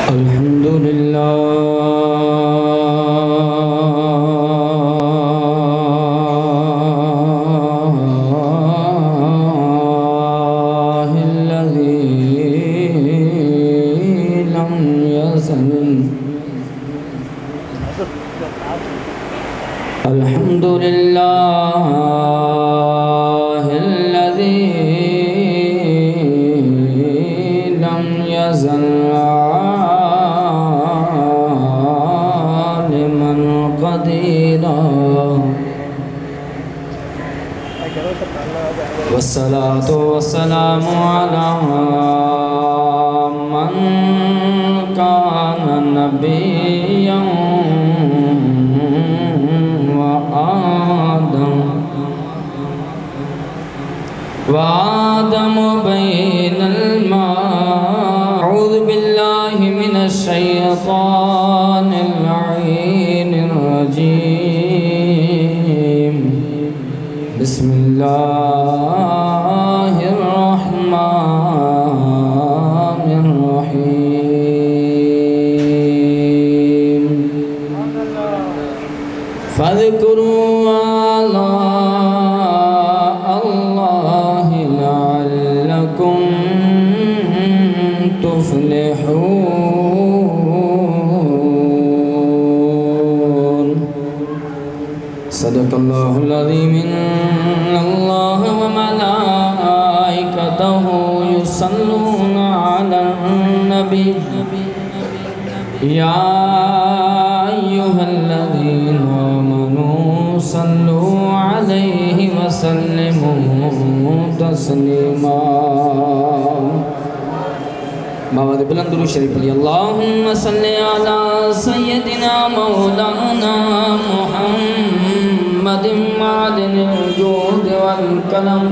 الحمد لله الذي لم يزل الحمد لله الذي لم يزل عالما قديرا والصلاة والسلام على من كان نبيا وآدم بين الماء أعوذ بالله من الشيطان اللعين الرجيم بسم الله الرحمن الرحيم فاذكروا آلاء الله لعلكم تفلحون صدق الله العظيم إن الله وملائكته يصلون على النبي يا أيها الذين آمنوا صلوا عليه وسلموا تسليما مواد بلند شریف علی اللہم صلی علی سیدنا مولانا محمد معدن الجود والکلم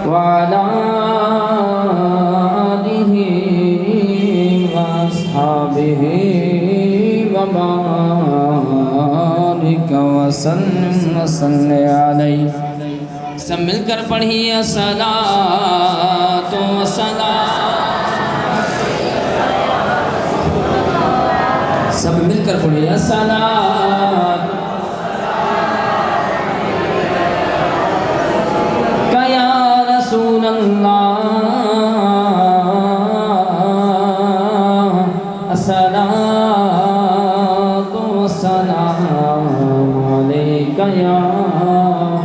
وعلى آلہ واصحابہ وبارک وسلم وصلی علیہ سب مل کر پڑھیے صلاۃ و سلام سب مل کر پڑھیے صلاۃ کا یا رسول اللہ الصلاۃ والسلام علیک یا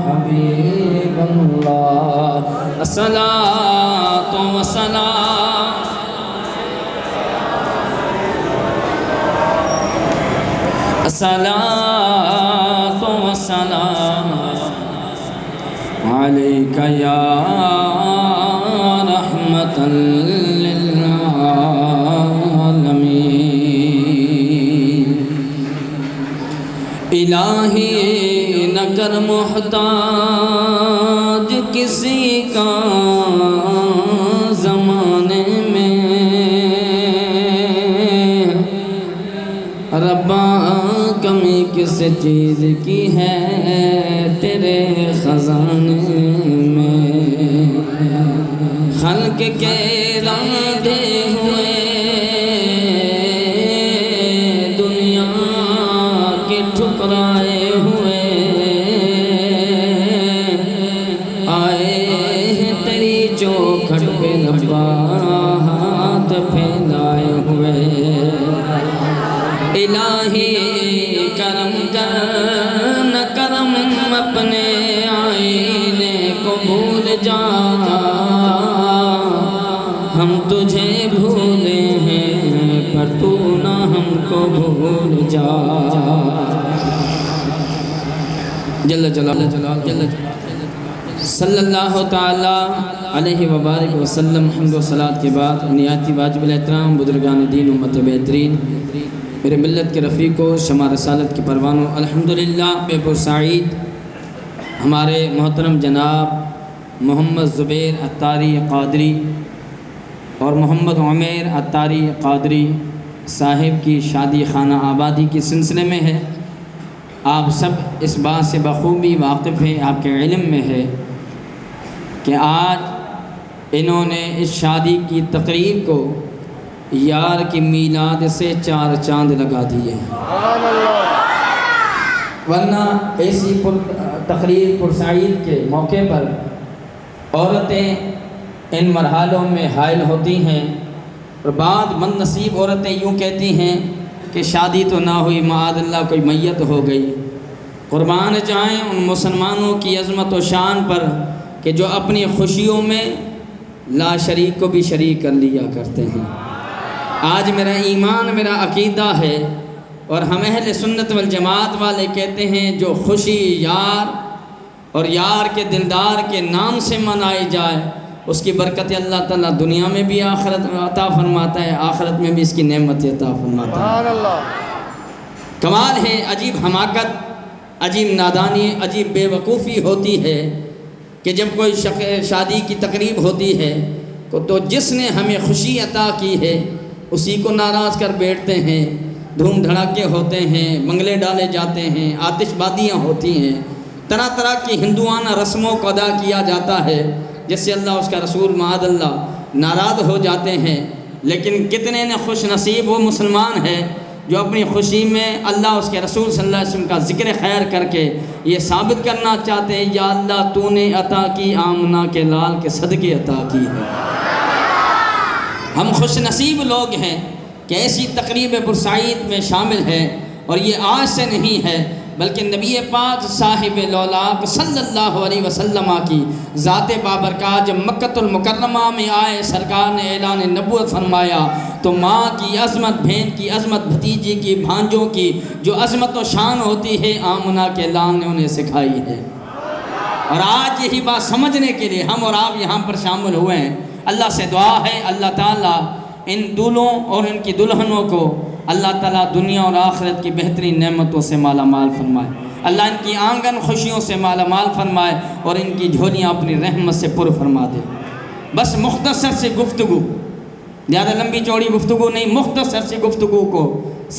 حبیب اللہ الصلاۃ والسلام الصلاۃ والسلام علیک یا رحمۃ للعالمین الہی نہ کر محتاج کسی کا زمانے میں ربا کمی کس چیز کی ہے تیرے خزانے میں خلق کے راندے ہوئے دنیا کے ٹھکرائے ہوئے آئے ہیں تیری چوکھٹ پہ ربا ہاتھ پھیلائے ہوئے الہی کرم کر نہ کرم اپنے آئینے کو بھول جا ہم تجھے بھولے ہیں پر تو نہ ہم کو بھول جا جل جلالہ صلی اللہ تعالی علیہ وبارک وسلم حمد و صلاة کے بعد نیاتی واجب الاحترام بزرگان دین امت بہترین میرے ملت کے رفیقوں شمع رسالت کے پروانوں الحمدللہ میں پرسعید ہمارے محترم جناب محمد زبیر اتاری قادری اور محمد عمیر اتاری قادری صاحب کی شادی خانہ آبادی کی سلسلے میں ہے آپ سب اس بات سے بخوبی واقف ہیں، آپ کے علم میں ہے کہ آج انہوں نے اس شادی کی تقریب کو یار کی میلاد سے 4 چاند لگا دیے ہیں۔ ورنہ ایسی تقریر پرسعید کے موقع پر عورتیں ان مرحلوں میں حائل ہوتی ہیں، اور بعد من نصیب عورتیں یوں کہتی ہیں کہ شادی تو نہ ہوئی، معاذ اللہ کوئی میت ہو گئی۔ قربان جائیں ان مسلمانوں کی عظمت و شان پر کہ جو اپنی خوشیوں میں لا شریک کو بھی شریک کر لیا کرتے ہیں۔ آج میرا ایمان، میرا عقیدہ ہے، اور ہم اہل سنت والجماعت والے کہتے ہیں جو خوشی یار اور یار کے دلدار کے نام سے منائی جائے، اس کی برکت اللہ تعالیٰ دنیا میں بھی آخرت میں عطا فرماتا ہے، آخرت میں بھی اس کی نعمت عطا فرماتا ہے۔ کمال ہے، عجیب حماقت، عجیب نادانی، عجیب بے وقوفی ہوتی ہے کہ جب کوئی شادی کی تقریب ہوتی ہے تو جس نے ہمیں خوشی عطا کی ہے اسی کو ناراض کر بیٹھتے ہیں، دھوم دھڑاکے ہوتے ہیں، منگلے ڈالے جاتے ہیں، آتش بازیاں ہوتی ہیں، طرح طرح کی ہندوانہ رسموں کو ادا کیا جاتا ہے جس سے اللہ اس کا رسول معاذ اللہ ناراض ہو جاتے ہیں۔ لیکن کتنے نے خوش نصیب وہ مسلمان ہے جو اپنی خوشی میں اللہ اس کے رسول صلی اللہ علیہ وسلم کا ذکر خیر کر کے یہ ثابت کرنا چاہتے ہیں، یا اللہ تو نے عطا کی آمنہ کے لال کے صدقے عطا کی ہے۔ ہم خوش نصیب لوگ ہیں کہ ایسی تقریب پرسعید میں شامل ہیں، اور یہ آج سے نہیں ہے بلکہ نبی پاک صاحب لولاک صلی اللہ علیہ وسلم کی ذات بابرکات جب مکۃ المکرمہ میں آئے، سرکار نے اعلان نبوت فرمایا تو ماں کی عظمت، بہن کی عظمت، بھتیجی کی، بھانجوں کی جو عظمت و شان ہوتی ہے آمنہ کے لال نے انہیں سکھائی ہے۔ اور آج یہی بات سمجھنے کے لیے ہم اور آپ یہاں پر شامل ہوئے ہیں۔ اللہ سے دعا ہے اللہ تعالیٰ ان دولوں اور ان کی دلہنوں کو اللہ تعالیٰ دنیا اور آخرت کی بہترین نعمتوں سے مالا مال فرمائے، اللہ ان کی آنگن خوشیوں سے مالا مال فرمائے اور ان کی جھولیاں اپنی رحمت سے پر فرما دے۔ بس مختصر سے گفتگو، زیادہ لمبی چوڑی گفتگو نہیں، مختصر سی گفتگو کو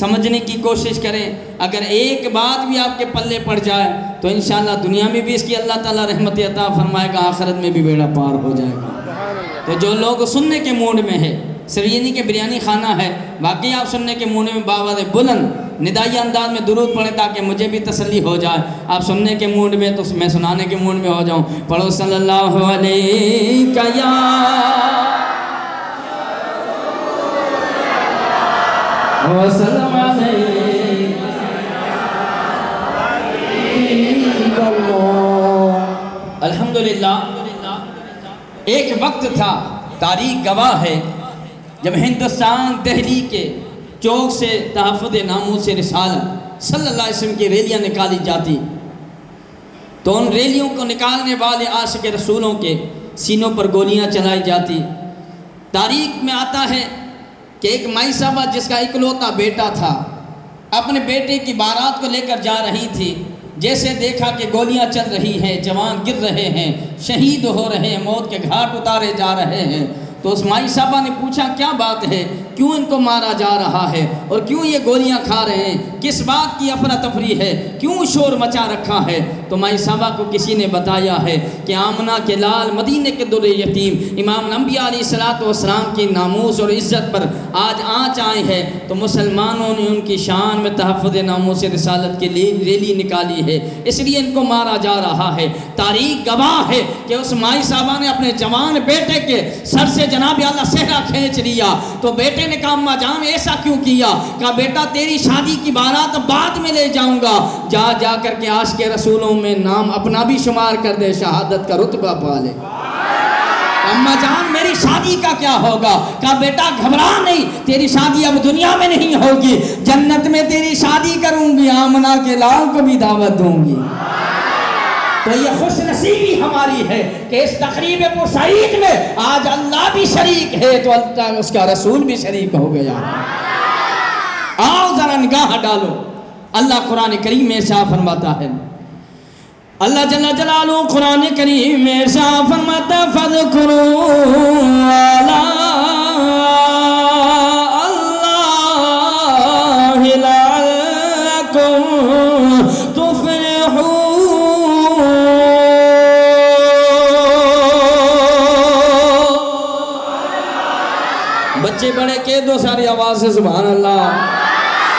سمجھنے کی کوشش کریں۔ اگر ایک بات بھی آپ کے پلے پڑ جائے تو انشاءاللہ دنیا میں بھی اس کی اللہ تعالیٰ رحمت عطا فرمائے گا، آخرت میں بھی بیڑا پار ہو جائے گا۔ تو جو لوگ سننے کے موڈ میں ہے، صرف یہ نہیں کہ بریانی کھانا ہے، باقی آپ سننے کے موڈ میں باواد بلند ندائی انداز میں درود پڑھیں تاکہ مجھے بھی تسلی ہو جائے۔ آپ سننے کے موڈ میں تو میں سنانے کے موڈ میں ہو جاؤں۔ پڑھو صلی اللہ علیہ یا وسلم علیہ الحمدللہ۔ ایک وقت تھا، تاریخ گواہ ہے، جب ہندوستان دہلی کے چوک سے تحفظ ناموس رسالت صلی اللہ علیہ وسلم کی ریلیاں نکالی جاتی تو ان ریلیوں کو نکالنے والے عاشق رسولوں کے سینوں پر گولیاں چلائی جاتی۔ تاریخ میں آتا ہے کہ ایک مائی صاحبہ جس کا اکلوتا بیٹا تھا اپنے بیٹے کی بارات کو لے کر جا رہی تھی، جیسے دیکھا کہ گولیاں چل رہی ہیں، جوان گر رہے ہیں، شہید ہو رہے ہیں، موت کے گھاٹ اتارے جا رہے ہیں، تو اس مائی صاحبہ نے پوچھا کیا بات ہے، کیوں ان کو مارا جا رہا ہے اور کیوں یہ گولیاں کھا رہے ہیں، کس بات کی افراتفری ہے، کیوں شور مچا رکھا ہے؟ تو مائی صاحبہ کو کسی نے بتایا ہے کہ آمنہ کے لال، مدینے کے در یتیم، امام انبیاء علیہ الصلوۃ والسلام کی ناموس اور عزت پر آج آنچ آئی ہے، تو مسلمانوں نے ان کی شان میں تحفظ ناموس رسالت کے لیے ریلی نکالی ہے، اس لیے ان کو مارا جا رہا ہے۔ تاریخ گواہ ہے کہ اس مائی صاحبہ نے اپنے جوان بیٹے کے سر سے جناب اعلیٰ صحرا کھینچ لیا، تو بیٹے نے کہا اماں جان ایسا کیوں کیا؟ کہا بیٹا تیری شادی کی بارات بعد میں لے جاؤں گا، جا کر کے عاشق رسولوں میں نام اپنا بھی شمار کر دے، شہادت کا رتبہ پا لے۔ اماں جان میری شادی کا کیا ہوگا؟ کہا بیٹا گھبرا نہیں، تیری شادی اب دنیا میں نہیں ہوگی، جنت میں تیری شادی کروں گی، آمنہ کے لال کو بھی دعوت دوں گی۔ تو یہ خوش نصیبی ہماری ہے کہ اس تقریب پرسعید میں آج اللہ بھی شریک ہے تو اللہ اس کا رسول بھی شریک ہو گیا۔ آؤ ذرا نگاہ ڈالو، اللہ قرآن کریم میں ارشاد فرماتا ہے، اللہ جل جلالہ قرآن کریم میں ارشاد فرماتا ہے فَاذْكُرُوا بچے بڑے کے دو ساری آواز سے سبحان اللہ۔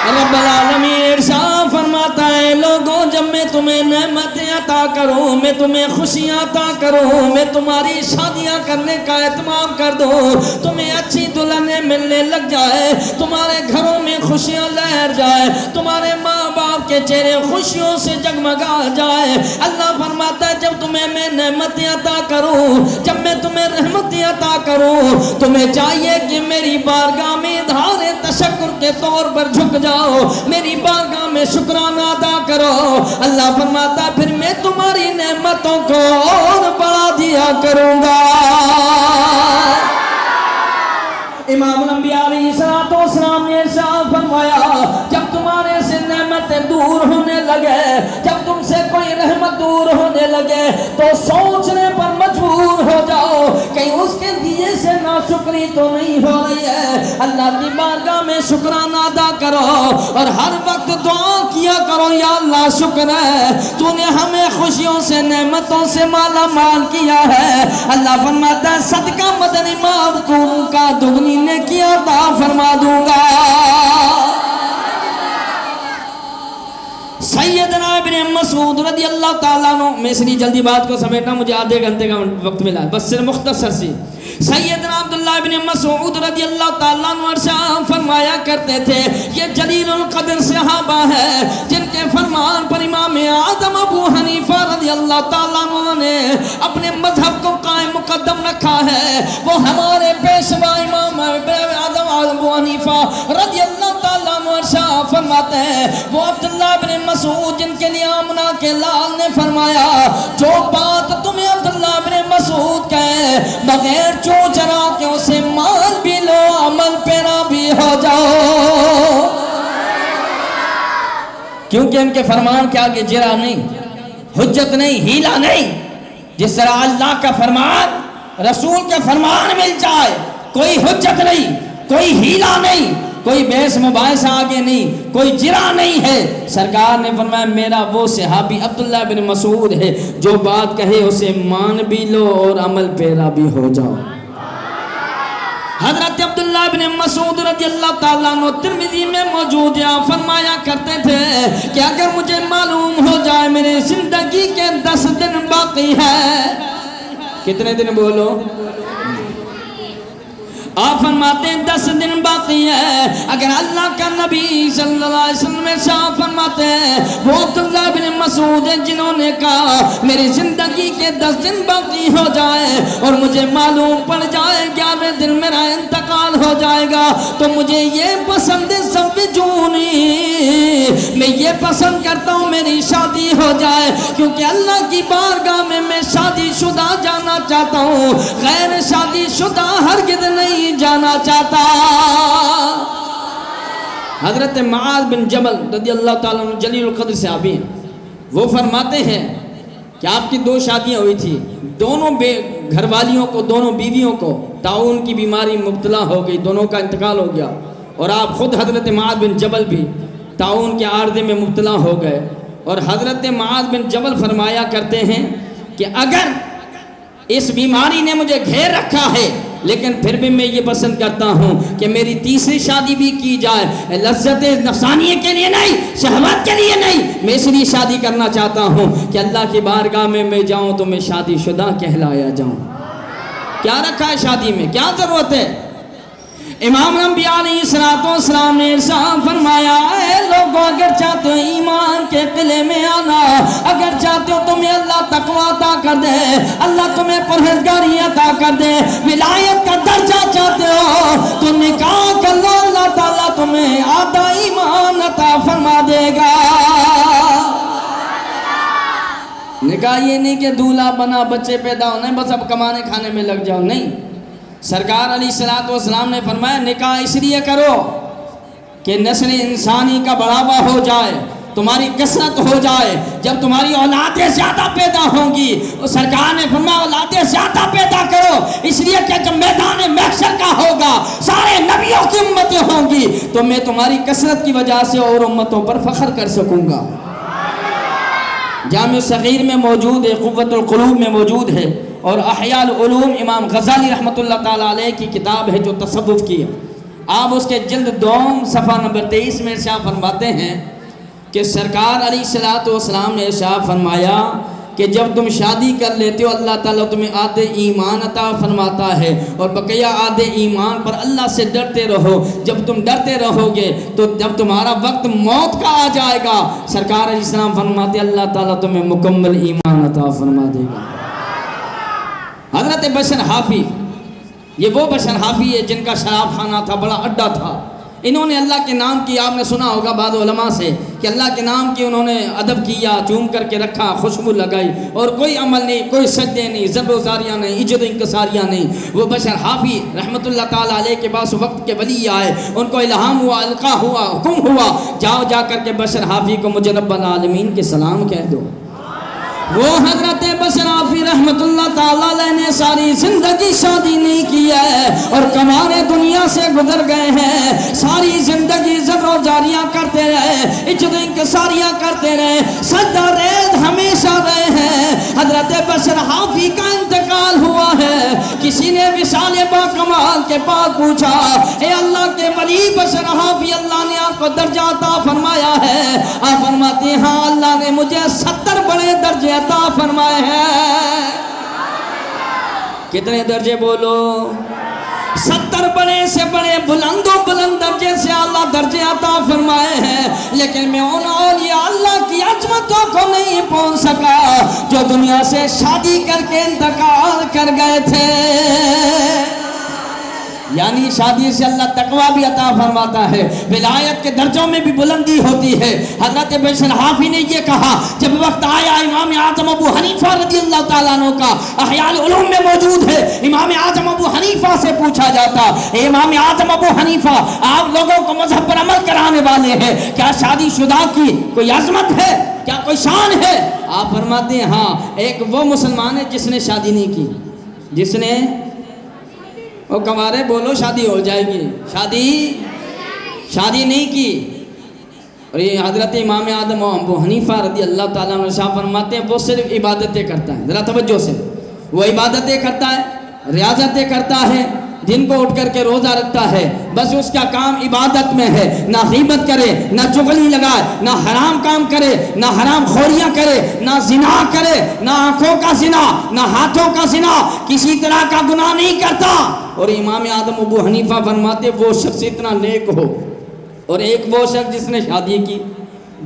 رب العالمین ارشاد فرماتا ہے لوگوں جب میں تمہیں نعمتیں عطا کروں، میں تمہیں خوشیاں عطا کروں، میں تمہاری شادیاں کرنے کا اہتمام کر دوں، تمہیں اچھی دلہنیں ملنے لگ جائے، تمہارے گھروں میں خوشیاں لہر جائے، تمہارے ماں باپ کے چہرے خوشیوں سے جگمگا جائے، اللہ فرماتا ہے جب تمہیں میں نعمتیں عطا کروں، جب میں تمہیں رحمتیں عطا کروں، تمہیں چاہیے کہ میری بارگاہ میں اظہار تشکر کے طور پر جھک جاؤ، میری بارگاہ میں شکرانہ ادا کرو۔ اللہ فرماتا ہے پھر میں تمہاری نعمتوں کو اور بڑھا دیا کروں گا۔ امام الانبیاء علیہ السلام نے ارشاد فرمایا جب تمہارے سے نعمتیں دور ہونے لگے، جب تم سے کوئی رحمت دور ہونے لگے تو سوچنے پر مجبور ہو جاؤ کہ اس کے دیے سے ناشکری تو نہیں ہو رہی ہے۔ اللہ کی بارگاہ میں شکرانہ ادا کرو اور ہر وقت دعا کیا کرو یا اللہ شکر ہے تو نے ہمیں خوشیوں سے نعمتوں سے مالا مال کیا ہے۔ اللہ فرماتا ہے صدقہ مدنی معذکوروں کا دگنی نے کیا عطا فرما دوں گا۔ سیدنا ابن مسعود رضی اللہ تعالیٰ عنہ، میں اس لیے جلدی بات کو سمیٹنا، مجھے آدھے گھنٹے کا وقت ملا ہے، بس صرف مختصر سی۔ سیدنا عبداللہ ابن مسعود رضی اللہ تعالیٰ عنہ ارشاد فرمایا کرتے تھے، یہ جلیل القدر صحابہ ہے جن کے فرمان پر امام اعظم ابو حنیفہ رضی اللہ تعالیٰ عنہ نے اپنے مذہب کو قائم مقدم رکھا ہے۔ وہ ہمارے پیشوا امام اعظم ابو حنیفہ رضی اللہ تعالیٰ عنہ ارشاد فرماتے ہیں، وہ عبداللہ ابن مسعود جن کے لیے آمنہ کے لال نے فرمایا جو بات تمہیں عبداللہ ابن مسعود کہے بغیر چرا کہ اسے مال بھی لو عمل پیرا بھی ہو جاؤ، کیونکہ ان کے فرمان کے آگے جرا نہیں، حجت نہیں، ہیلا نہیں۔ جس طرح اللہ کا فرمان رسول کے فرمان مل جائے، کوئی حجت نہیں، کوئی ہیلا نہیں، کوئی بحث مباحثہ آگے نہیں، کوئی جرا نہیں ہے۔ سرکار نے فرمایا میرا وہ صحابی عبداللہ بن مسعود ہے جو بات کہے اسے مان بھی لو اور عمل پیرا بھی ہو جاؤ۔ حضرت عبداللہ بن مسعود رضی اللہ تعالیٰ عنہ ترمذی میں موجود ہے، فرمایا کرتے تھے کہ اگر مجھے معلوم ہو جائے میرے زندگی کے 10 دن باقی ہے، کتنے دن بولو؟ آپ فرماتے ہیں 10 دن باقی ہے، اگر اللہ کا نبی صلی اللہ علیہ وسلم ارشاد فرماتے ہیں وہ عبداللہ بن مسعود ہیں جنہوں نے کہا میری زندگی کے 10 دن باقی ہو جائے اور مجھے معلوم پڑ جائے 11ویں دن میرا انتقال ہو جائے گا تو مجھے یہ پسند زوجونی، میں یہ پسند کرتا ہوں میری شادی ہو جائے، کیونکہ اللہ کی بارگاہ میں شادی شدہ جانا چاہتا ہوں، غیر شادی شدہ ہرگز نہیں جانا چاہتا۔ حضرت معاذ بن جبل رضی اللہ تعالیٰ عنہ جلیل القدر صحابی ہیں، وہ فرماتے ہیں کہ آپ کی 2 شادیاں ہوئی تھی، دونوں گھر والیوں کو، دونوں بیویوں کو طاعون کی بیماری مبتلا ہو گئی، دونوں کا انتقال ہو گیا، اور آپ خود حضرت معاذ بن جبل بھی طاعون کے عارضے میں مبتلا ہو گئے، اور حضرت معاذ بن جبل فرمایا کرتے ہیں کہ اگر اس بیماری نے مجھے گھیر رکھا ہے لیکن پھر بھی میں یہ پسند کرتا ہوں کہ میری تیسری شادی بھی کی جائے، لذت نفسانیہ کے لیے نہیں، شہوت کے لیے نہیں، میں اس لیے شادی کرنا چاہتا ہوں کہ اللہ کی بارگاہ میں جاؤں تو میں شادی شدہ کہلایا جاؤں۔ کیا رکھا ہے شادی میں، کیا ضرورت ہے؟ امام الانبیاء علیہ السلام نے ارشاد فرمایا اے لوگوں اگر چاہتے ہو ایمان کے قلعے میں آنا، اگر چاہتے ہو تمہیں اللہ تقویٰ عطا کر دے، اللہ تمہیں پرہیزگاری عطا کر دے، ولایت کا درجہ چاہتے ہو تو نکاح کر لو، اللہ تعالیٰ تمہیں آدھا ایمان عطا فرما دے گا۔ نکاح یہ نہیں کہ دولہا بنا بچے پیدا ہونے بس اب کمانے کھانے میں لگ جاؤ، نہیں۔ سرکار علیہ السلام نے فرمایا نکاح اس لیے کرو کہ نسل انسانی کا بڑھاوا ہو جائے، تمہاری کثرت ہو جائے، جب تمہاری اولادیں زیادہ پیدا ہوں گی، سرکار نے فرمایا اولادیں زیادہ پیدا کرو، اس لیے کہ جب میدان محشر کا ہوگا سارے نبیوں کی امتیں ہوں گی تو میں تمہاری کثرت کی وجہ سے اور امتوں پر فخر کر سکوں گا۔ جامع صغیر میں موجود ہے، قوت القلوب میں موجود ہے، اور احیاء العلوم امام غزالی رحمۃ اللہ تعالیٰ علیہ کی کتاب ہے جو تصوف کی ہے۔ آپ اس کے جلد دوم صفحہ نمبر 23 میں ارشاد فرماتے ہیں کہ سرکار علیہ السلام نے ارشاد فرمایا کہ جب تم شادی کر لیتے ہو اللہ تعالیٰ تمہیں آدھے ایمان عطا فرماتا ہے اور بقیہ آدھے ایمان پر اللہ سے ڈرتے رہو. جب تم ڈرتے رہو گے تو جب تمہارا وقت موت کا آ جائے گا سرکار علیہ السلام فرماتے اللہ تعالیٰ تمہیں مکمل ایمان عطا فرما دے گا. حضرت بشر حافی، یہ وہ بشر حافی ہے جن کا شراب خانہ تھا، بڑا اڈا تھا. انہوں نے اللہ کے نام کی، آپ نے سنا ہوگا بعض علماء سے کہ اللہ کے نام کی انہوں نے ادب کیا، چوم کر کے رکھا، خوشبو لگائی، اور کوئی عمل نہیں، کوئی سجدے نہیں، ضرب و زاریاں نہیں، اجد و انکساریاں نہیں. وہ بشر حافی رحمت اللہ تعالیٰ علیہ کے پاس وقت کے ولی آئے، ان کو الہام ہوا، القا ہوا، حکم ہوا، جاؤ جا کر کے بشر حافی کو مجھے رب العالمین کے سلام کہہ دو. وہ حضرت بشر حافی رحمت اللہ تعالیٰ علیہ نے ساری زندگی شادی نہیں کی ہے اور کمارے دنیا سے گزر گئے ہیں. ساری زندگی ضرب و جاریاں کرتے رہے، اجد و انکساریاں کرتے رہے، سجدہ ریز ہمیشہ رہے ہیں. حضرت بشر حافی کا انتقال ہوا ہے. کسی نے وصال با کمال کے پاس پوچھا، اے اللہ کے ولی بشر حافی اللہ نے آپ کو درجہ عطا فرمایا ہے؟ آپ فرماتے ہیں ہاں اللہ نے مجھے 70 بڑے درجے عطا فرمائے ہیں. کتنے درجے بولو؟ 70 بڑے سے بڑے بلند و بلند درجے سے اللہ درجے عطا فرمائے ہیں. لیکن میں ان اولیاء اللہ کی عظمتوں کو نہیں پہنچ سکا جو دنیا سے شادی کر کے انتقال کر گئے تھے. یعنی شادی سے اللہ تقوی بھی عطا فرماتا ہے، ولایت کے درجوں میں بھی بلندی ہوتی ہے. حضرت بشر حافی نے یہ کہا جب وقت آیا امام اعظم ابو حنیفہ رضی اللہ تعالیٰ عنہ کا احیاء العلوم میں موجود ہے، امام اعظم ابو حنیفہ سے پوچھا جاتا، اے امام اعظم ابو حنیفہ آپ لوگوں کو مذہب پر عمل کرانے والے ہیں، کیا شادی شدہ کی کوئی عظمت ہے، کیا کوئی شان ہے؟ آپ فرماتے ہیں ہاں ایک وہ مسلمان ہے جس نے شادی نہیں کی، جس نے وہ کمارے بولو شادی ہو جائے گی، شادی نہیں کی. اور یہ حضرت امام اعظم ابو حنیفہ رضی اللہ تعالیٰ عنہ شاہ فرماتے ہیں وہ صرف عبادتیں کرتا ہے. ذرا توجہ سے، وہ عبادتیں کرتا ہے، ریاضتیں کرتا ہے، دن کو اٹھ کر کے روزہ رکھتا ہے، بس اس کا کام عبادت میں ہے. نہ غیبت کرے، نہ چغلی لگائے، نہ حرام کام کرے، نہ حرام خوریاں کرے، نہ زنا کرے، نہ آنکھوں کا زنا، نہ ہاتھوں کا زنا، کسی طرح کا گناہ نہیں کرتا. اور امام اعظم ابو حنیفہ فرماتے وہ شخص اتنا نیک ہو. اور ایک وہ شخص جس نے شادی کی،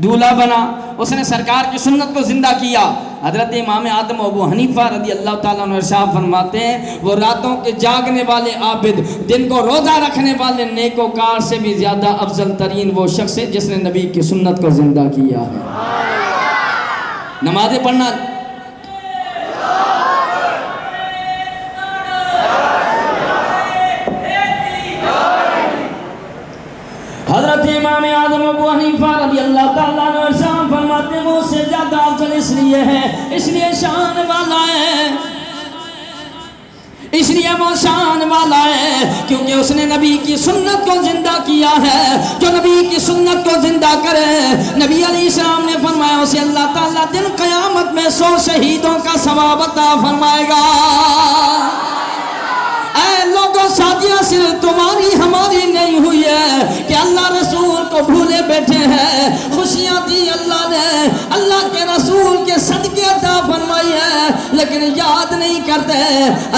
دولہا بنا، اس نے سرکار کی سنت کو زندہ کیا. حضرت امام اعظم ابو حنیفہ رضی اللہ تعالیٰ عنہ ارشاد فرماتے ہیں وہ راتوں کے جاگنے والے عابد، دن کو روزہ رکھنے والے نیکوکار سے بھی زیادہ افضل ترین وہ شخص ہے جس نے نبی کی سنت کو زندہ کیا ہے. نمازیں پڑھنا حضرت امام اعظم ابو حنیفہ رضی اللہ تعالیٰ عنہ ارشاد فرماتے ہیں وہ اس سے زیادہ افضل اس لیے ہے، اس لیے شان والا ہے، اس لیے وہ شان والا ہے کیونکہ اس نے نبی کی سنت کو زندہ کیا ہے. جو نبی کی سنت کو زندہ کرے، نبی علیہ السلام نے فرمایا اسے اللہ تعالیٰ دن قیامت میں 100 شہیدوں کا ثواب عطا فرمائے گا. اے لوگوں شادیاں صرف تمہاری ہماری نہیں ہوئی ہے کہ اللہ رسول کو بھولے بیٹھے ہیں. خوشیاں دی اللہ نے، اللہ کے رسول کے صدقے عطا فرمائی ہے، لیکن یاد نہیں کرتے.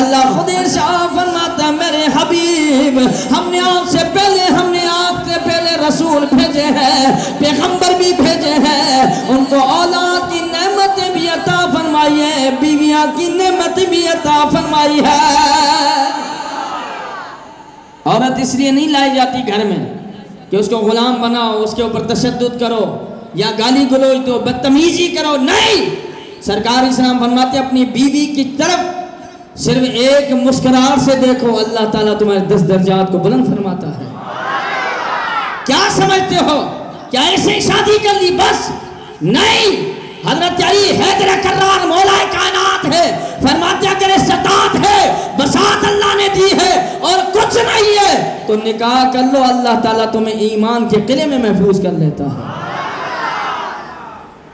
اللہ خود ارشاد فرماتا میرے حبیب ہم نے آپ سے پہلے رسول بھیجے ہیں، پیغمبر بھی بھیجے ہیں، ان کو اولاد کی نعمتیں بھی عطا فرمائی ہے، بیویاں کی نعمت بھی عطا فرمائی ہے. عورت اس لیے نہیں لائی جاتی گھر میں کہ اس کو غلام بناؤ، اس کے اوپر تشدد کرو یا گالی گلوچ دو، بدتمیزی کرو، نہیں. سرکار اسلام فرماتے اپنی بیوی کی طرف صرف ایک مسکراہٹ سے دیکھو، اللہ تعالیٰ تمہارے 10 درجات کو بلند فرماتا ہے. کیا سمجھتے ہو کیا ایسے ہی شادی کر لی بس؟ نہیں. حضرت علی حیدر کرار مولا کائنات ہے، فرماتے اگر استطاعت ہے بساط اللہ نے دی ہے اور کچھ نہیں ہے تو نکاح کر لو، اللہ تعالیٰ تمہیں ایمان کے قلعے میں محفوظ کر لیتا ہے.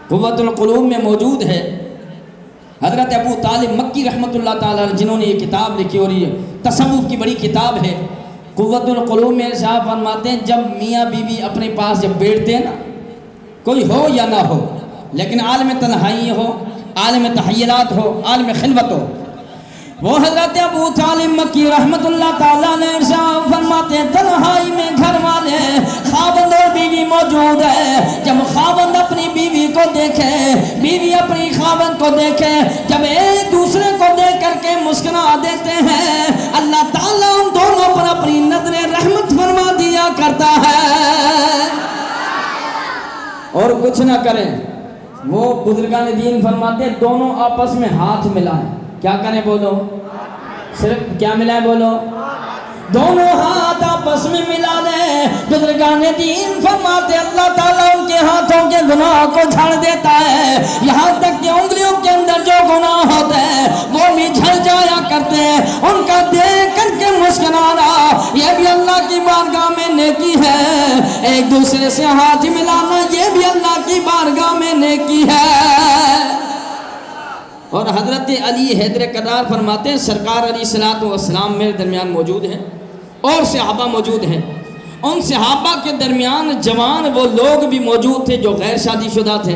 قوت القلوب میں موجود ہے حضرت ابو طالب مکی رحمت اللہ تعالیٰ جنہوں نے یہ کتاب لکھی اور یہ تصوف کی بڑی کتاب ہے. قوت القلوب میں صاحب فرماتے ہیں جب میاں بیوی اپنے پاس جب بیٹھتے ہیں نا، کوئی ہو یا نہ ہو، لیکن عالم تنہائی ہو، عالم تحیلات ہو، عالم خلوت ہو، وہ حضرت ابو طالب مکی رحمت اللہ تعالیٰ نے ارشاد فرماتے ہیں تنہائی میں گھر والے خاوند اور بیوی موجود ہے، جب خاوند اپنی بیوی کو دیکھے، بیوی اپنی خاوند کو دیکھے، جب ایک دوسرے کو دیکھ کر کے مسکرا دیتے ہیں، اللہ تعالیٰ ان دونوں پر اپنی نظر رحمت فرما دیا کرتا ہے اور کچھ نہ کریں۔ وہ بزرگان دین فرماتے ہیں دونوں آپس میں ہاتھ ملائیں، کیا کریں بولو، صرف کیا ملائیں بولو، دونوں ہاتھ آپس میں ملا لیں۔ بزرگان دین فرماتے اللہ تعالیٰ ان کے ہاتھوں کے گناہ کو جھڑ دیتا ہے، یہاں تک کہ انگلیوں کے اندر جو گناہ ہوتے ہیں وہ بھی جھڑ جایا کرتے ہیں۔ ان کا دیکھ کر کے مسکرانا یہ بھی اللہ کی بارگاہ میں نیکی ہے، ایک دوسرے سے ہاتھ ملانا یہ بھی اللہ کی بارگاہ میں نیکی ہے۔ اور حضرت علی حیدر کرار فرماتے ہیں سرکار علیہ الصلوۃ والسلام میرے درمیان موجود ہیں اور صحابہ موجود ہیں، ان صحابہ کے درمیان جوان وہ لوگ بھی موجود تھے جو غیر شادی شدہ تھے۔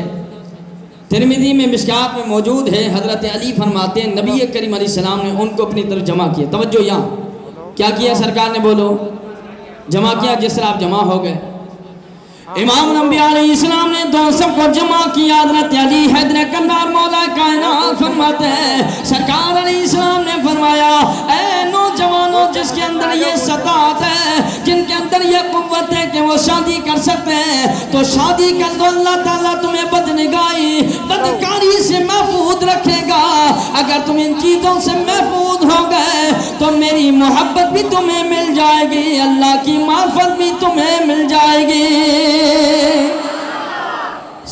ترمذی میں مشکات میں موجود ہے، حضرت علی فرماتے ہیں نبی کریم علیہ السلام نے ان کو اپنی طرف جمع کیا، توجہ یہاں کیا کیا سرکار نے بولو، جمع کیا، جس طرح آپ جمع ہو گئے۔ امام الانبیاء علیہ السلام نے دو سب کو جمع کیا، حضرت علی حیدر کرار مولا کائنات فرماتے ہیں سرکار علیہ السلام نے فرمایا اے نوجوانوں جس کے اندر یہ استطاعت ہے، جن کے اندر یہ قوت ہے کہ وہ شادی کر سکتے ہیں تو شادی کر دو، اللہ تعالیٰ تمہیں بدنگاہی بدکاری سے محفوظ رکھے گا۔ اگر تم ان چیزوں سے محفوظ ہو گئے تو میری محبت بھی تمہیں مل جائے گی، اللہ کی معرفت بھی تمہیں مل جائے گی۔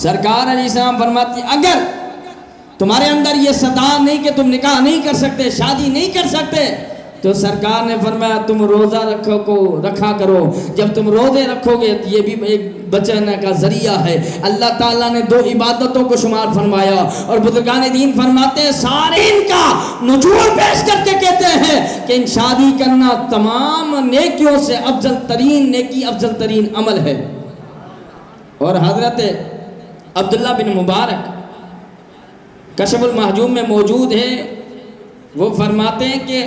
سرکار علیہ السلام فرماتی اگر تمہارے اندر یہ استطاعت نہیں کہ تم نکاح نہیں کر سکتے، شادی نہیں کر سکتے، تو سرکار نے فرمایا تم روزہ رکھا کرو، جب تم روزے رکھو گے یہ بھی ایک بچنے کا ذریعہ ہے۔ اللہ تعالیٰ نے دو عبادتوں کو شمار فرمایا اور بزرگان دین فرماتے ہیں سارے ان کا نچوڑ پیش کر کے کہتے ہیں کہ ان شادی کرنا تمام نیکیوں سے افضل ترین نیکی، افضل ترین عمل ہے۔ اور حضرت عبداللہ بن مبارک کشف المحجوم میں موجود ہے، وہ فرماتے ہیں کہ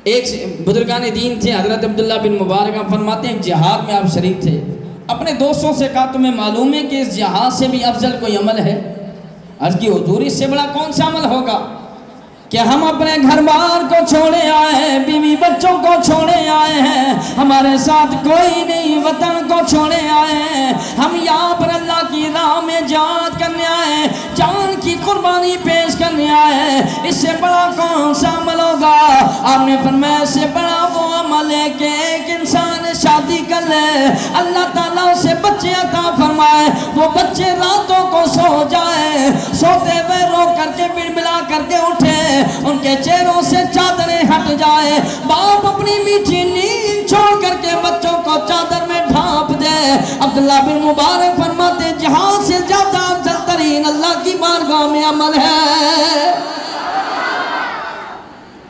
ایک بزرگان دین تھے حضرت عبداللہ بن مبارک، فرماتے ہیں جہاد میں آپ شریک تھے، اپنے دوستوں سے کہا تمہیں معلوم ہے کہ اس جہاد سے بھی افضل کوئی عمل ہے؟ عرض کی حضور اس سے بڑا کون سا عمل ہوگا کہ ہم اپنے گھر بار کو چھوڑے آئے ہیں، بیوی بچوں کو چھوڑے آئے ہیں، ہمارے ساتھ کوئی نہیں، وطن کو چھوڑے آئے ہیں، ہم یہاں پر اللہ کی راہ میں جہاد کرنے آئے ہیں، جان کی قربانی پیش کرنے آئے ہیں، اس سے بڑا کون سا عمل ہوگا؟ آپ نے فرمایا اس سے بڑا وہ عمل ہے کہ ایک انسان شادی کر لے، اللہ تعالیٰ اسے بچے عطا فرمائے، وہ بچے راتوں کو سو جائے، سوتے ہوئے رو کر کے بڑبڑا کر کے اٹھے، ان کے چہروں سے چادریں ہٹ جائے، باپ اپنی میٹھی نیند چھوڑ کر کے بچوں کو چادر میں ڈھانپ دے۔ عبداللہ بن مبارک فرماتے جہاد سے زیادہ افضل ترین اللہ کی بارگاہ میں عمل ہے۔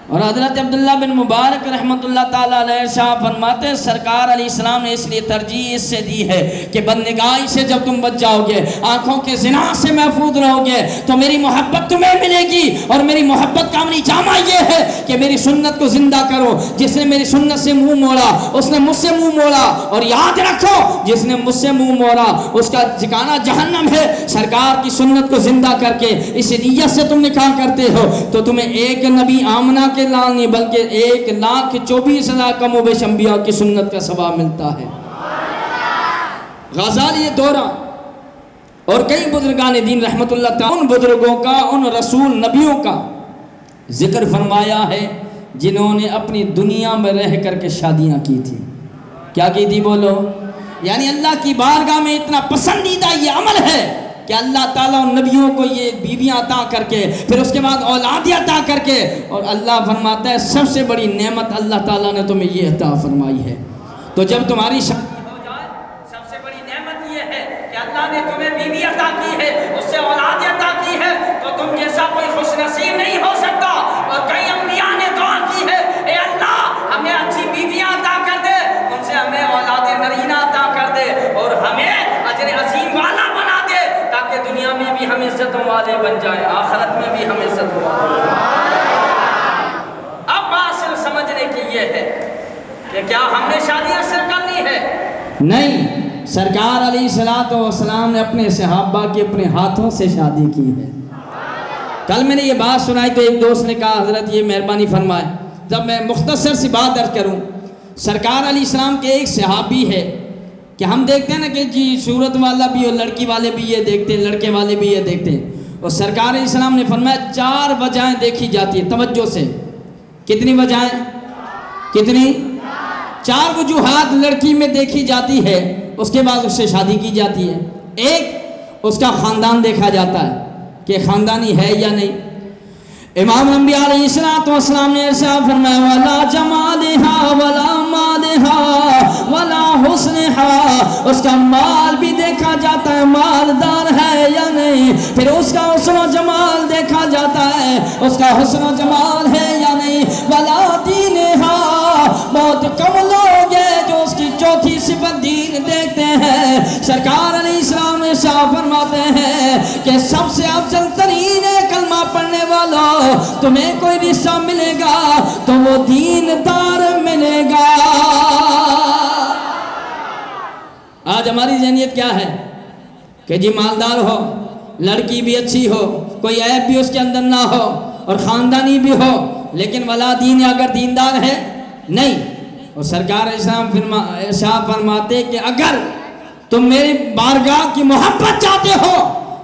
اور حضرت عبداللہ بن مبارک رحمت اللہ تعالیٰ علیہ شاہ فرماتے ہیں سرکار علیہ السلام نے اس لیے ترجیح اس سے دی ہے کہ بدنگاہی سے جب تم بچ جاؤ گے، آنکھوں کے زنا سے محفوظ رہو گے تو میری محبت تمہیں ملے گی، اور میری محبت کا عملی جامہ یہ ہے کہ میری سنت کو زندہ کرو۔ جس نے میری سنت سے منہ موڑا اس نے مجھ سے منہ موڑا، اور یاد رکھو جس نے مجھ سے منہ موڑا اس کا ٹھکانہ جہنم ہے۔ سرکار کی سنت کو زندہ کر کے اس نیت سے تم نکاح کرتے ہو تو تمہیں ایک نبی آمنہ کے لال نہیں بلکہ 1,24,000 کم و بیش انبیاء کی سنت کا ثواب ملتا ہے۔ غزالی دورہ اور کئی بزرگان دین رحمت اللہ تعالی ان بزرگوں کا، ان رسول نبیوں کا ذکر فرمایا ہے جنہوں نے اپنی دنیا میں رہ کر کے شادیاں کی تھی۔ کیا کی تھی بولو؟ یعنی اللہ کی بارگاہ میں اتنا پسندیدہ یہ عمل ہے کہ اللہ تعالیٰ ان نبیوں کو یہ بیویاں عطا کر کے پھر اس کے بعد اولادیں عطا کر کے، اور اللہ فرماتا ہے سب سے بڑی نعمت اللہ تعالیٰ نے تمہیں یہ عطا فرمائی ہے۔ تو جب تمہاری شادی ہو جائے سب سے بڑی نعمت یہ ہے کہ اللہ نے تمہیں بیوی عطا کی ہے، اس سے اولادیں عطا کی ہے، تو تم جیسا کوئی خوش نصیب نہیں ہو سکتا۔ اور کئی انبیاء نے دعا کی ہے اے اللہ ہمیں اچھی بیویاں عطا کر بن جائیں، آخرت میں بھی ہم عزت والے۔ اب بات صرف سمجھنے کی یہ ہے کہ کیا ہم نے شادیاں صرف کرنی ہے؟ نہیں، سرکار علیہ السلام نے اپنے صحابہ کی اپنے ہاتھوں سے شادی کی ہے۔ کل میں نے یہ بات سنائی تو ایک دوست نے کہا حضرت یہ مہربانی فرمائے، جب میں مختصر سی بات درج کروں، سرکار علیہ السلام کے ایک صحابی ہے کہ ہم دیکھتے ہیں نا کہ جی صورت والا بھی اور لڑکی والے بھی یہ دیکھتے ہیں، لڑکے والے بھی یہ دیکھتے ہیں، اور سرکار علیہ السلام نے فرمایا 4 وجہیں دیکھی جاتی ہیں توجہ سے۔ کتنی وجہیں؟ کتنی؟ 4 وجوہات لڑکی میں دیکھی جاتی ہے، اس کے بعد اس سے شادی کی جاتی ہے۔ ایک، اس کا خاندان دیکھا جاتا ہے کہ خاندانی ہے یا نہیں۔ امام انبیاء علیہ السلام نے ارشاد فرمایا وَلَا جَمَالِهَا وَلَا مَالِهَا وَلَا حُسْنِهَا، اس کا مال بھی دیکھا جاتا ہے مالدار ہے یا نہیں، پھر اس کا حسن و جمال دیکھا جاتا ہے اس کا حسن و جمال ہے یا نہیں، وَلَا دِينِهَا، بہت کم لوگ ہیں جو اس کی چوتھی صفت دین دیکھتے ہیں۔ سرکار علیہ السلام ارشاد فرماتے ہیں کہ سب سے افضل ترین کلمہ پڑھنے والوں تمہیں کوئی رشتہ ملے گا تو وہ دیندار ملے گا۔ آج ہماری ذہنیت کیا ہے کہ جی مالدار ہو، لڑکی بھی اچھی ہو، کوئی عیب بھی اس کے اندر نہ ہو اور خاندانی بھی ہو، لیکن ولا دین اگر دیندار ہے نہیں۔ اور سرکار اسلام ارشاد فرماتے کہ اگر تم میری بارگاہ کی محبت چاہتے ہو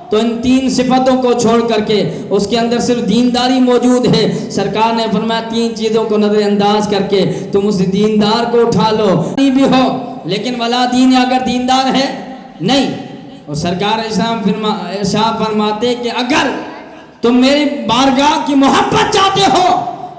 تو ان 3 صفتوں کو چھوڑ کر کے اس کے اندر صرف دینداری موجود ہے۔ سرکار نے فرمایا 3 چیزوں کو نظر انداز کر کے تم اس دیندار کو اٹھا لو، نہیں بھی ہو لیکن ولا دین اگر دیندار ہے نہیں۔ اور سرکار اسلام ارشاد فرماتے کہ اگر تم میری بارگاہ کی محبت چاہتے ہو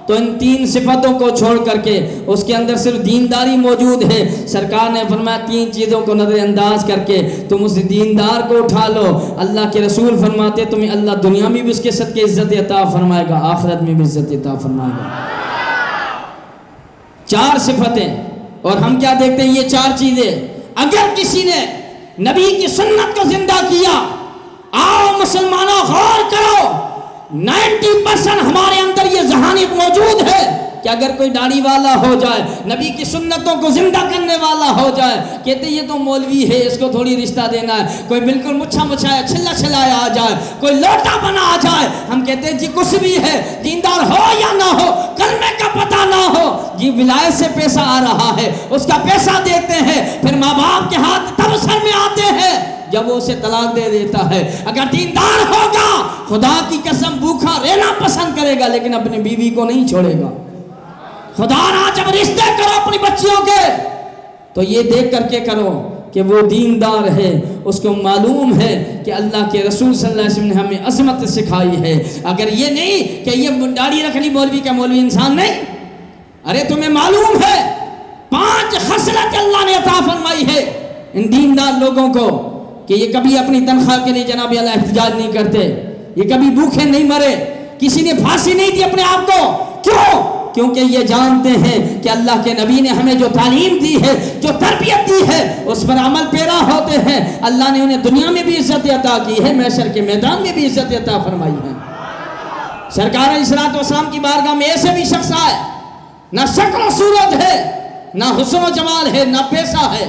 تو ان 3 صفتوں کو چھوڑ کر کے اس کے اندر صرف دینداری موجود ہے۔ سرکار نے فرمایا 3 چیزوں کو نظر انداز کر کے تم اس دیندار کو اٹھا لو، اللہ کے رسول فرماتے تمہیں اللہ دنیا میں بھی اس کے صدقے عزت عطا فرمائے گا، آخرت میں بھی عزت عطا فرمائے گا۔ 4 صفتیں، اور ہم کیا دیکھتے ہیں یہ 4 چیزیں اگر کسی نے نبی کی سنت کو زندہ کیا، آؤ مسلمانوں غور کرو، 90% ہمارے اندر یہ ذہانت موجود ہے کہ اگر کوئی داڑھی والا ہو جائے، نبی کی سنتوں کو زندہ کرنے والا ہو جائے، کہتے یہ تو مولوی ہے اس کو تھوڑی رشتہ دینا ہے، کوئی بالکل مچھا مچھایا چھلا چھلایا آ جائے، کوئی لوٹا بنا آ جائے، ہم کہتے ہیں جی کچھ بھی ہے، دیندار ہو یا نہ ہو، کلمے کا پتہ نہ ہو، جی ولایت سے پیسہ آ رہا ہے، اس کا پیسہ دیتے ہیں، پھر ماں باپ کے ہاتھ تب سر میں آتے ہیں جب وہ اسے طلاق دے دیتا ہے۔ اگر دیندار ہوگا خدا کی قسم بھوکا رہنا پسند کرے گا لیکن اپنی بیوی کو نہیں چھوڑے گا۔ خدا نہ جب رشتے کرو اپنی بچیوں کے تو یہ دیکھ کر کے کرو کہ وہ دیندار ہے، اس کو معلوم ہے کہ اللہ کے رسول صلی اللہ علیہ وسلم نے ہمیں عظمت سکھائی ہے۔ اگر یہ نہیں کہ یہ داڑھی رکھنی مولوی کا مولوی انسان نہیں، ارے تمہیں معلوم ہے 5 خصلت اللہ نے عطا فرمائی ہے ان دیندار لوگوں کو کہ یہ کبھی اپنی تنخواہ کے لیے جناب اللہ احتجاج نہیں کرتے، یہ کبھی بھوکے نہیں مرے، کسی نے پھانسی نہیں دی اپنے آپ کو۔ کیوں؟ کیونکہ یہ جانتے ہیں کہ اللہ کے نبی نے ہمیں جو تعلیم دی ہے، جو تربیت دی ہے، اس پر عمل پیرا ہوتے ہیں۔ اللہ نے انہیں دنیا میں بھی عزت عطا کی ہے، محشر کے میدان میں بھی عزت عطا فرمائی ہے۔ سرکار علیہ السلام کی بارگاہ میں ایسے بھی شخص آئے، نہ شکل و صورت ہے، نہ حسن و جمال ہے، نہ پیسہ ہے۔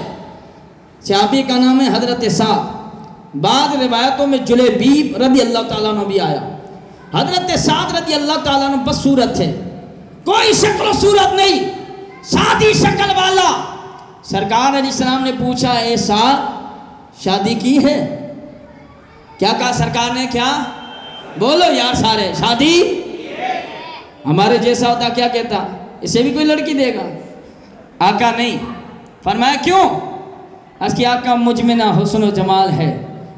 صحابی کا نام ہے حضرت سعد، بعض روایتوں میں جلیبیب رضی اللہ تعالیٰ عنہ بھی آیا۔ حضرت سعد رضی اللہ تعالیٰ عنہ بس صورت تھے، کوئی شکل و صورت نہیں، سادی شکل والا۔ سرکار علیہ السلام نے پوچھا اے سعد شادی کی ہے؟ کیا کہا سرکار نے؟ کیا بولو یار سارے، شادی؟ ہمارے جیسا ہوتا کیا کہتا اسے بھی کوئی لڑکی دے گا؟ آقا نہیں۔ فرمایا کیوں؟ اس کی آقا مجھ میں نہ حسن و جمال ہے،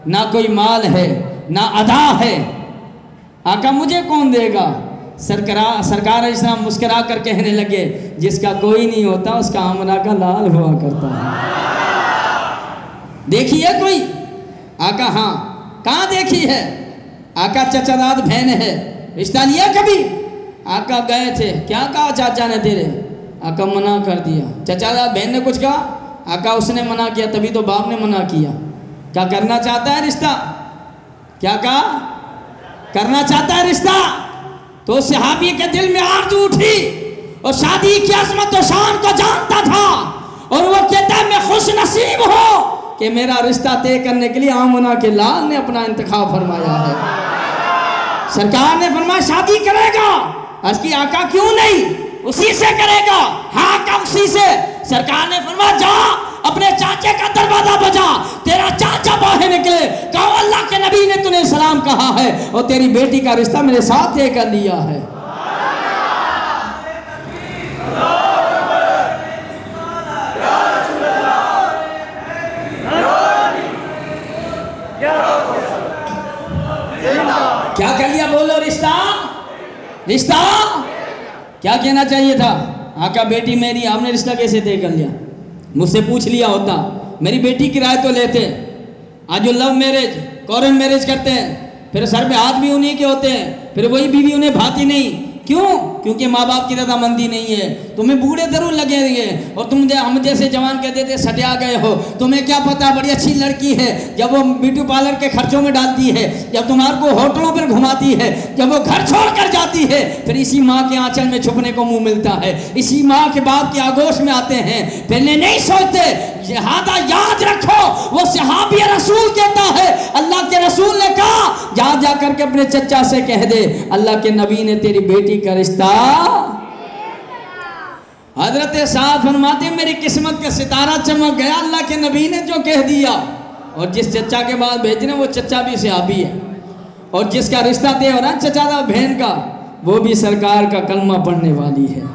نہ کوئی مال ہے، نہ ادا ہے، آقا مجھے کون دے گا؟ سرکار علیہ السلام مسکرا کر کہنے لگے جس کا کوئی نہیں ہوتا اس کا آمنہ کا لال ہوا کرتا ہے۔ دیکھی ہے کوئی؟ آقا ہاں۔ کہاں دیکھی ہے؟ آقا چچا داد بہن ہے، رشتہ لیا کبھی؟ آقا گئے تھے، کیا کہا چاچا نے تیرے؟ آقا منع کر دیا۔ چچا داد بہن نے کچھ کہا؟ آقا اس نے منع کیا، تبھی تو باپ نے منع کیا۔ کیا کرنا چاہتا ہے رشتہ؟ کیا کہا؟ کرنا چاہتا ہے رشتہ، تو صحابی کے دل میں آرزو اٹھی اور شادی کی عظمت و شان کو جانتا تھا، اور وہ کہتا ہے میں خوش نصیب ہوں کہ میرا رشتہ طے کرنے کے لیے آمنہ کے لال نے اپنا انتخاب فرمایا ہے۔ سرکار نے فرمایا شادی کرے گا؟ عرض کی آقا کیوں نہیں، اسی سے کرے گا؟ ہاں آقا اسی سے۔ سرکار نے فرمایا جا اپنے چاچے کا دروازہ بجا، تیرا چاچا باہر نکلے، کہو اللہ کے نبی نے تنہیں سلام کہا ہے اور تیری بیٹی کا رشتہ میرے ساتھ طے کر لیا ہے۔ کیا کر لیا بولو؟ رشتہ کیا کہنا چاہیے تھا؟ آقا بیٹی میری، آپ نے رشتہ کیسے طے کر لیا؟ مجھ سے پوچھ لیا ہوتا، میری بیٹی کی رائے تو لیتے۔ آج جو لو میرج کورن میرج کرتے ہیں، پھر سر پہ ہاتھ بھی انہی کے ہوتے ہیں، پھر وہی بیوی انہیں بھاتی نہیں۔ کیوں؟ کیونکہ ماں باپ کی رضامندی نہیں ہے۔ تمہیں بوڑھے ضرور لگے گے اور ہم جیسے جوان کہتے تھے سٹیا گئے ہو، تمہیں کیا پتا بڑی اچھی لڑکی ہے، جب وہ بیوٹی پارلر کے خرچوں میں ڈالتی ہے، جب تمہارے کو ہوٹلوں پر گھماتی ہے، جب وہ گھر چھوڑ کر جاتی ہے، پھر اسی ماں کے آنچل میں چھپنے کو منہ ملتا ہے، اسی ماں کے باپ کی آگوش میں آتے ہیں، پہلے نہیں سوچتے۔ لہذا یاد رکھو، وہ صحابی رسول کہتا ہے، اللہ کے رسول نے کہا جا کر کے اپنے چچا سے کہہ دے اللہ کے نبی نے تیری بیٹی کا رشتہ۔ حضرت سعد فرماتے میری قسمت کا ستارہ چمک گیا، اللہ کے نبی نے جو کہہ دیا۔ اور جس چچا کے بعد بھیجنے وہ چچا بھی صحابی ہے، اور جس کا رشتہ طے ہو رہا ہے چچا تھا بہن کا، وہ بھی سرکار کا کلمہ پڑھنے والی ہے۔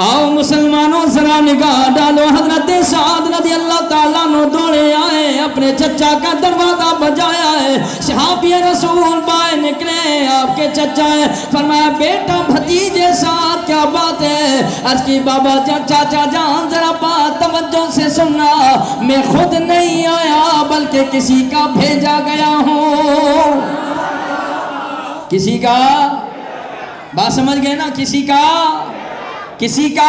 آؤ مسلمانوں ذرا نگاہ ڈالو، حضرت سعد رضی اللہ تعالیٰ عنہ دوڑے آئے، اپنے چچا کا دروازہ بجایا ہے، صحابی رسول باہر نکلے، آپ کے چچا ہے، فرمایا بیٹا بھتیجے ساتھ کیا بات ہے؟ عرض کی بابا چاچا جان ذرا بات توجہ سے سننا، میں خود نہیں آیا بلکہ کسی کا بھیجا گیا ہوں۔ کسی کا؟ بات سمجھ گئے نا؟ کسی کا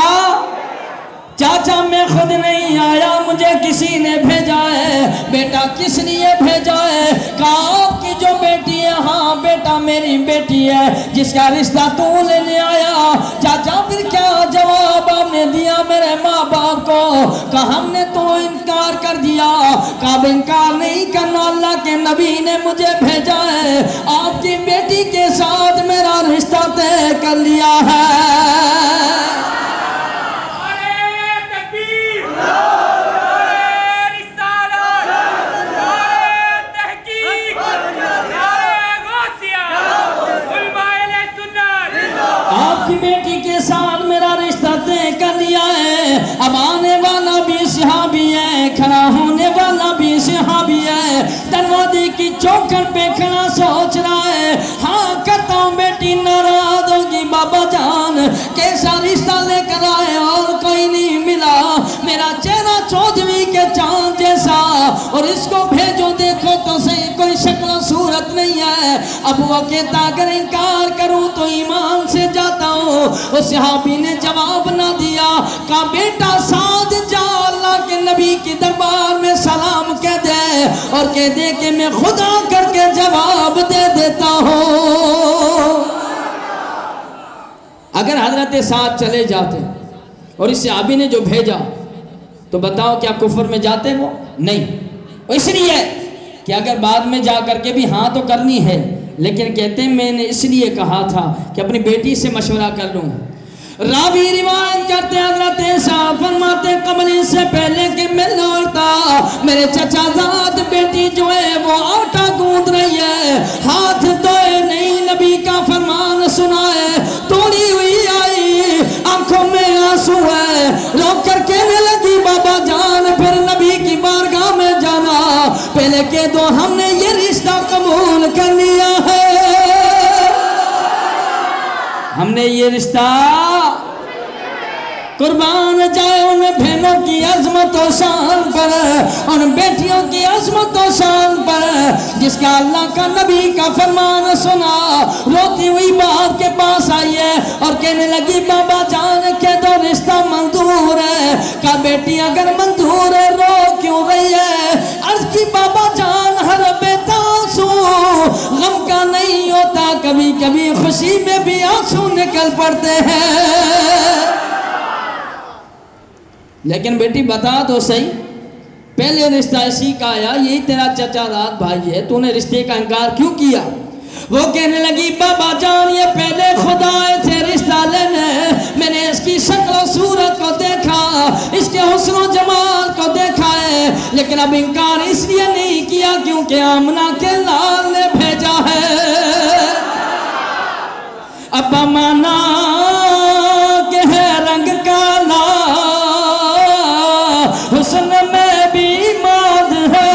چاچا میں خود نہیں آیا، مجھے کسی نے بھیجا ہے۔ بیٹا کس لیے بھیجا ہے؟ کہا آپ کی جو بیٹی ہے، ہاں بیٹا میری بیٹی ہے جس کا رشتہ تو لینے آیا۔ چاچا پھر کیا جواب آپ نے دیا میرے ماں باپ کو؟ کہا ہم نے تو انکار کر دیا۔ کہا اب انکار نہیں کرنا، اللہ کے نبی نے مجھے بھیجا ہے، آپ کی بیٹی کے ساتھ میرا رشتہ طے کر لیا ہے۔ بیٹی کے ساتھ میرا رشتہ طے کر لیا ہے، اب آنے والا بھی صحابی ہے، کھڑا ہونے والا بھی صحابی ہے، دروازے کی چوکھٹ پہ کھڑا سوچ رہا ہے، ہاں کرتا ہوں بیٹی ناراض ہوگی بابا جان، کیسا رشتہ لے کر آئے اور کوئی نہیں ملا، میرا چہرہ چودھویں کے چاند جیسا، اور اس کو بھیجو دیکھو تو صحیح کوئی شکل و صورت نہیں ہے۔ اب وہ کہتا اگر انکار کروں تو ایمان سے جاتا ہوں۔ اس صحابی نے جواب نہ دیا، کہا بیٹا سعد جا اللہ کے نبی کی دربار میں سلام کہہ دے اور کہہ دے کہ میں خدا کر کے جواب دے دیتا ہوں۔ اگر حضرت سعد چلے جاتے اور اس صحابی نے جو بھیجا تو بتاؤ کیا کفر میں جاتے وہ؟ نہیں، اس لیے کہ اگر بعد میں جا کر کے بھی ہاں تو کرنی ہے، لیکن کہتے ہیں میں نے اس لیے کہا تھا کہ اپنی بیٹی سے مشورہ کر لوں۔ راوی روایت کرتے حضرت صاحب فرماتے قبل اس سے پہلے کہ میں لوٹتا میرے چچا زاد بیٹی جو ہے وہ آٹا گوندھ رہی ہے، ہاتھ دھوئے نہیں، نبی کا فرمان سنا ہے، توڑی ہوئی آئی، آنکھوں میں آنسو ہے، رو کر کہنے لگی بابا جان پھر نبی کی بارگاہ میں جانا، پہلے کہہ دو ہم نے یہ رشتہ قبول کر لیا ہے، ہم نے یہ رشتہ قربان جائے ان بہنوں کی عظمت و شان پر، ان بیٹیوں کی عظمت و شان پر، جس کا اللہ کا نبی کا فرمان سنا، روتی ہوئی باپ کے پاس آئی ہے اور کہنے لگی بابا جان کہہ دو رشتہ منظور ہے۔ کہا بیٹی اگر منظور ہے رو کیوں رہی ہے؟ عرض کی بابا جان ہر بیٹا سو غم کا نہیں کبھی خوشی میں بھی آنسو نکل پڑتے ہیں۔ لیکن بیٹی بتا تو صحیح، پہلے رشتہ اسی کا آیا، یہی تیرا چچا رات بھائی ہے، تو نے رشتے کا انکار کیوں کیا؟ وہ کہنے لگی بابا جان یہ پہلے خدا آئے تھے رشتہ لینے، میں نے اس کی شکل و صورت کو دیکھا، اس کے حسن و جمال کو دیکھا ہے، لیکن اب انکار اس لیے نہیں کیا کیونکہ آمنہ کے لال نے بھیجا ہے۔ ابا مانا کہ ہے رنگ کالا، حسن میں بھی ماد ہے،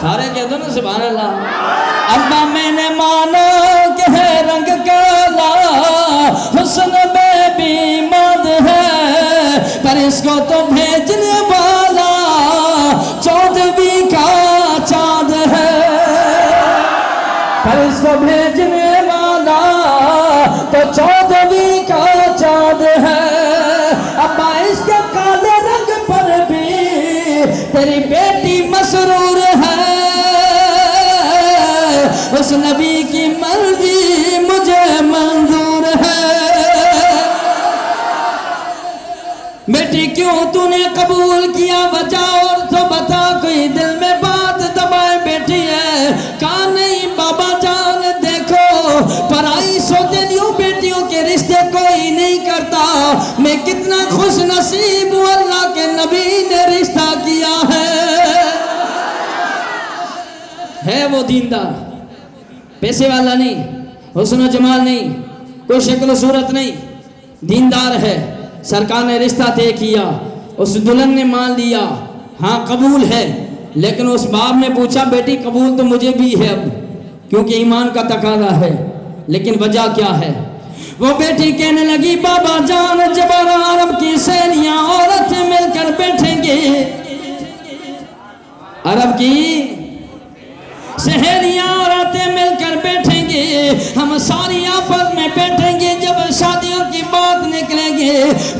سارے کہہ دو نا سبحان اللہ۔ ابا میں نے مانا کہ ہے رنگ کالا، حسن میں بھی ماد ہے، پر اس کو تو بھیجنے والا 14ویں کا چاند ہے، پر اس کو بھیجنے والا تو 14ویں کا چاند ہے۔ ابا اس کے کالے رنگ پر بھی تیری بیٹی مسرور ہے، اس نبی کی مرضی مجھے منظور ہے۔ بیٹی کیوں تو نے قبول کیا وجہ اور تو بتا، کوئی دل میں بات دبائے بیٹھی ہے؟ کہا نہیں بابا جان دیکھو، پرائی سوتیلیوں بیٹیوں کے رشتے کوئی نہیں کرتا، میں کتنا خوش نصیب ہوں اللہ کے نبی نے رشتہ کیا ہے وہ دیندار، پیسے والا نہیں، حسن و جمال نہیں، کوئی شکل و صورت نہیں، دیندار ہے، سرکار نے رشتہ طے کیا، اس دلہن نے مان لیا، ہاں قبول ہے، لیکن اس باپ نے پوچھا بیٹی قبول تو مجھے بھی ہے اب، کیونکہ ایمان کا تقاضا ہے، لیکن وجہ کیا ہے؟ وہ بیٹی کہنے لگی بابا جان جب عرب کی سہیلیاں عورتیں مل کر بیٹھیں گے، عرب کی سہیلیاں عورتیں مل کر بیٹھیں گے، ہم ساری آپس میں بیٹھیں گے، جب شادیوں کی بات نکلے گی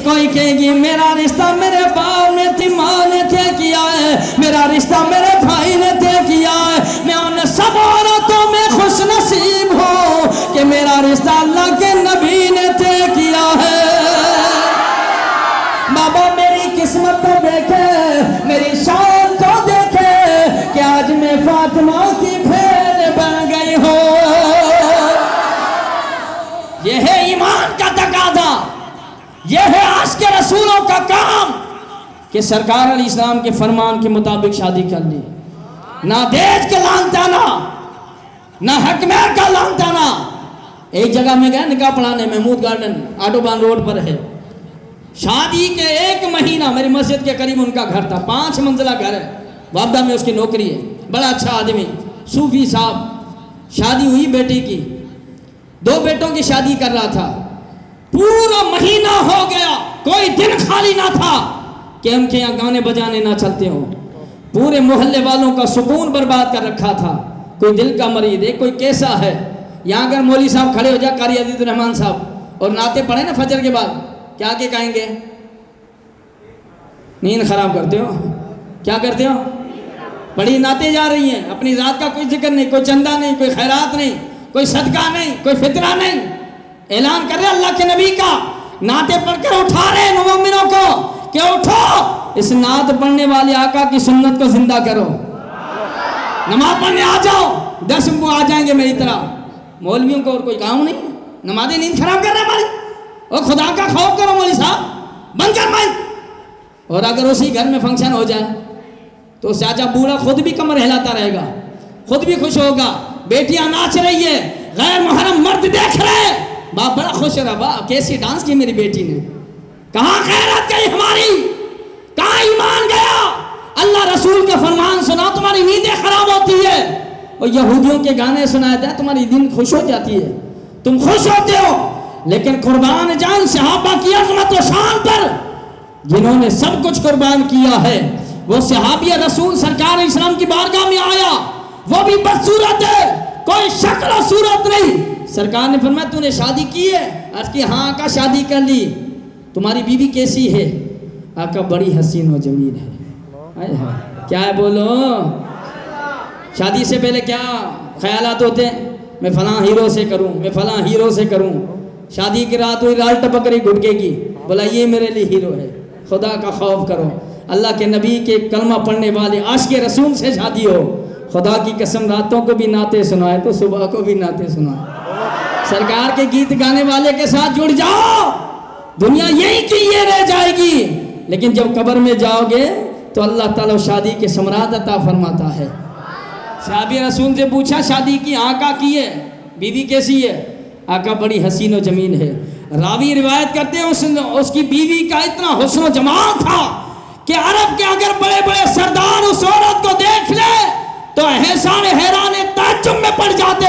کوئی کہے گی میرا رشتہ میرے باپ نے تھی ماں نے طے کیا ہے، میرا رشتہ میرے بھائی نے طے کیا ہے، میں ان سب عورتوں میں خوش نصیب ہوں کہ میرا رشتہ اللہ کے نبی نے طے کیا ہے۔ بابا میری قسمت تو دیکھے، میری شان کو دیکھے کہ آج میں فاطمہ کی بھیڑ بن گئی ہوں۔ یہ ہے ایمان کا تقاضا، یہ ہے عاشق رسولوں کا کام کہ سرکار علیہ السلام کے فرمان کے مطابق شادی کر لی، نہ دیج کے لانتانا، نہ حکمیر کا لانتانا۔ ایک جگہ میں گیا نکاح پڑھانے، محمود گارڈن آٹو بان روڈ پر ہے، شادی کے 1 مہینہ میری مسجد کے قریب ان کا گھر تھا، 5 منزلہ گھر ہے، وابدہ میں اس کی نوکری ہے، بڑا اچھا آدمی صوفی صاحب۔ شادی ہوئی بیٹی کی، 2 بیٹوں کی شادی کر رہا تھا، پورا مہینہ ہو گیا، کوئی دن خالی نہ تھا کہ ان کے یہاں گانے بجانے نہ چلتے ہوں، پورے محلے والوں کا سکون برباد کر رکھا تھا، کوئی دل کا مریض ہے، کوئی کیسا ہے۔ یہاں اگر مولوی صاحب کھڑے ہو جائے قاری عزیز الرحمن صاحب اور نعتیں پڑھیں نا فجر کے بعد، کیا کہ کہیں گے نیند خراب کرتے ہو، کیا کرتے ہو؟ بڑی نعتیں جا رہی ہیں، اپنی ذات کا کوئی ذکر نہیں، کوئی چندہ نہیں، کوئی خیرات نہیں، کوئی صدقہ نہیں، کوئی فطرہ نہیں، اعلان کر رہے اللہ کے نبی کا، نعتیں پڑھ کر اٹھا رہے ہیں مومنوں کو کہ اٹھو، اس نعت پڑھنے والے آقا کی سنت کو زندہ کرو، نماز پڑھنے آ جاؤ، 10 کو آ جائیں گے میری طرح۔ مولویوں کو اور کوئی کام نہیں، نمازیں نیند خراب کر رہے ہیں ہماری، اور خدا کا خوف کرو مولوی صاحب، بند کر مائک۔ اور اگر اسی گھر میں فنکشن ہو جائے تو چاچا بوڑھا خود بھی کمر ہلاتا رہے گا، خود بھی خوش ہوگا، بیٹیاں ناچ رہی ہے، غیر محرم مرد دیکھ رہے، باپ بڑا خوش رہا، واہ کیسی ڈانس کی میری بیٹی نے، کہاں خیرات گئی ہماری، کہاں ایمان گیا؟ اللہ رسول کا فرمان سنا تمہاری نیندیں خراب ہوتی ہے، اور یہودیوں کے گانے سنایا جائے تمہاری دل خوش ہو جاتی ہے، تم خوش ہوتے ہو۔ لیکن قربان جان صحابہ کی عظمت و شان پر جنہوں نے سب کچھ قربان کیا ہے، وہ صحابی رسول سرکار اسلام کی بارگاہ میں آیا، وہ بھی بدصورت ہے، کوئی شکل و صورت نہیں۔ سرکار نے فرمایا تو نے شادی کی ہے؟ عرض کی ہاں آقا شادی کر لی۔ تمہاری بیوی کیسی ہے؟ آقا بڑی حسین و جمیل ہے۔ کیا ہے بولو؟ شادی سے پہلے کیا خیالات ہوتے ہیں میں فلاں ہیرو سے کروں، میں فلاں ہیرو سے کروں. شادی کی رات ہوئی، لال ٹپک رہی گھٹکے کی، بولا یہ میرے لیے ہیرو ہے. خدا کا خوف کرو. اللہ کے نبی کے کلمہ پڑھنے والے عاشق رسول سے شادی ہو. خدا کی قسم راتوں کو بھی نعتیں سنائے تو صبح کو بھی نعتیں سنائے. سرکار کے گیت گانے والے کے ساتھ جڑ جاؤ. دنیا یہی کی یہ رہ جائے گی، لیکن جب قبر میں جاؤ گے تو اللہ تعالیٰ شادی کے ثمرات عطا فرماتا ہے. صحابی رسول سے پوچھا شادی کی آقا کی ہے، بیوی کیسی ہے؟ آقا بڑی حسین و جمیل ہے. راوی روایت کرتے ہیں اس کی بیوی کا اتنا حسن و جمال تھا کہ عرب کے اگر بڑے بڑے سردار اس عورت کو دیکھ لے تو احسان حیران تعجب میں پڑ جاتے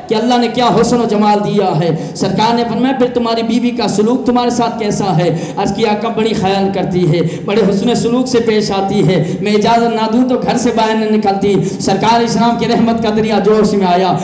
کہ اللہ نے کیا حسن و جمال دیا ہے. سرکار نے فرمایا پھر تمہاری بیوی کا سلوک تمہارے ساتھ کیسا ہے؟ عرض کی آقا بڑی خیال کرتی ہے، بڑے حسن سلوک سے پیش آتی ہے، میں اجازت نہ دوں تو گھر سے باہر نہ نکلتی. سرکار اسلام کی رحمت کا دریا جوش میں آیا.